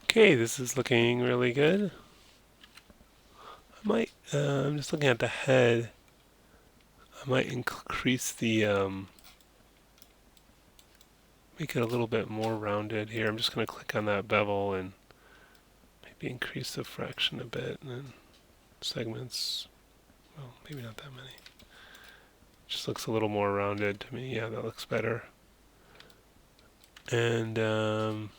Okay, this is looking really good. I'm just looking at the head. I might increase make it a little bit more rounded here. I'm just going to click on that bevel and maybe increase the fraction a bit, and then segments, well, maybe not that many. Just looks a little more rounded to me. Yeah, that looks better. And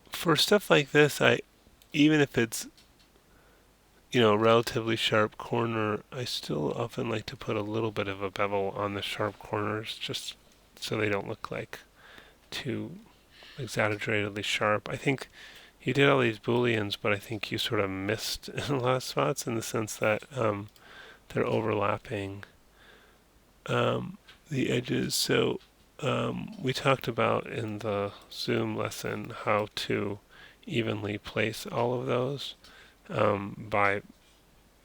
for stuff like this, even if it's relatively sharp corner, I still often like to put a little bit of a bevel on the sharp corners just so they don't look like too exaggeratedly sharp. I think you did all these booleans, but I think you sort of missed in a lot of spots in the sense that they're overlapping the edges. So we talked about in the Zoom lesson how to evenly place all of those by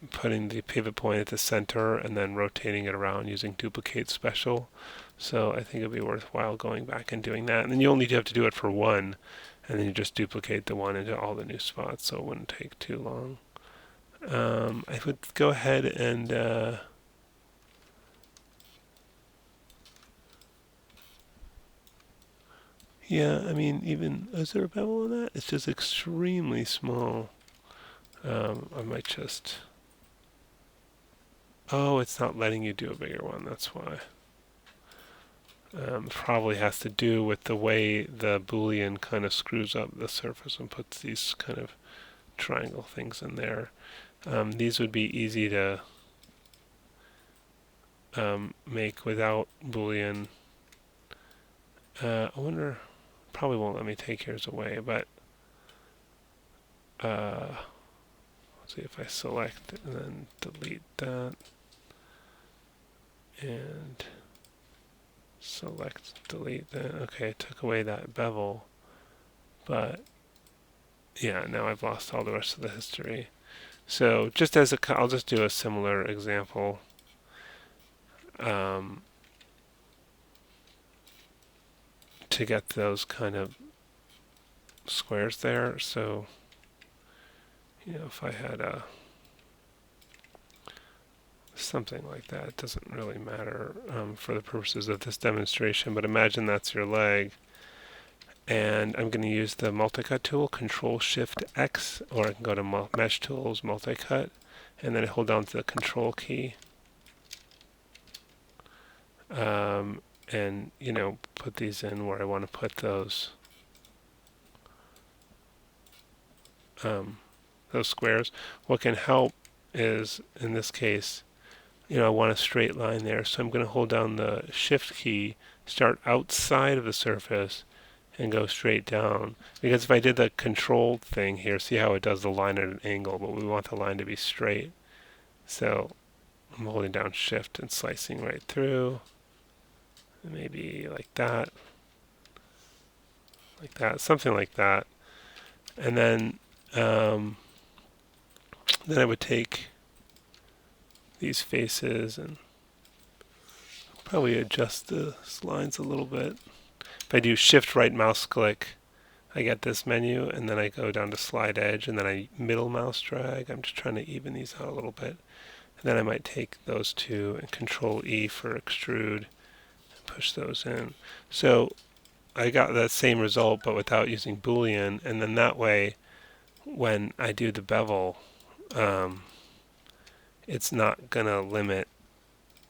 putting the pivot point at the center and then rotating it around using duplicate special. So I think it'd be worthwhile going back and doing that. And then you only have to do it for one, and then you just duplicate the one into all the new spots, so it wouldn't take too long. I would go ahead and yeah, I mean, even is there a bevel on that? It's just extremely small. I might just. Oh, it's not letting you do a bigger one. That's why. Probably has to do with the way the Boolean kind of screws up the surface and puts these kind of triangle things in there. These would be easy to make without Boolean. I wonder, probably won't let me take yours away, but let's see if I select and then delete that and select, delete that. Okay, it took away that bevel, but yeah, now I've lost all the rest of the history. So just as I'll just do a similar example. Um, to get those kind of squares there. So, if I had something like that, it doesn't really matter for the purposes of this demonstration, but imagine that's your leg. And I'm going to use the multi-cut tool, Control Shift X, or I can go to Mesh Tools, Multi-Cut, and then I hold down to the Control key. And put these in where I want to put those squares. What can help is, in this case, I want a straight line there, so I'm going to hold down the Shift key, start outside of the surface, and go straight down. Because if I did the control thing here, see how it does the line at an angle, but we want the line to be straight. So I'm holding down Shift and slicing right through. Maybe like that, something like that. And then I would take these faces and probably adjust the lines a little bit. If I do Shift right mouse click, I get this menu, and then I go down to slide edge, and then I middle mouse drag. I'm just trying to even these out a little bit. And then I might take those two and Control E for extrude and push those in. So I got that same result, but without using Boolean, and then that way, when I do the bevel, it's not going to limit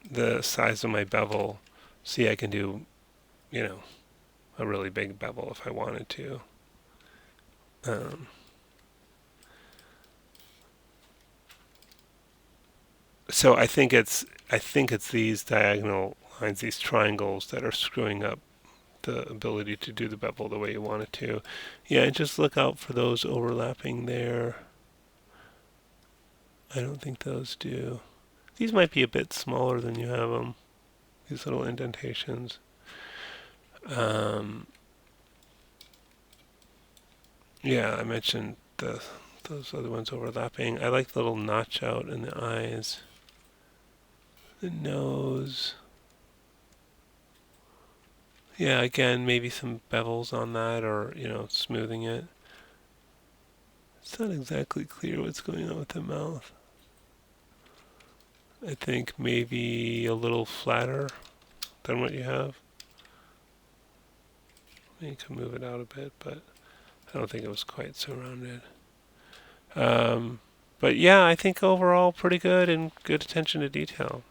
the size of my bevel. See, I can do, a really big bevel if I wanted to. So I think it's these diagonal lines, these triangles, that are screwing up the ability to do the bevel the way you want it to. Yeah, and just look out for those overlapping there. I don't think those do. These might be a bit smaller than you have them. These little indentations. Yeah, I mentioned those other ones overlapping. I like the little notch out in the eyes, the nose. Yeah, again, maybe some bevels on that, or smoothing it. It's not exactly clear what's going on with the mouth. I think maybe a little flatter than what you have. You can move it out a bit, but I don't think it was quite so rounded. But yeah, I think overall pretty good and good attention to detail.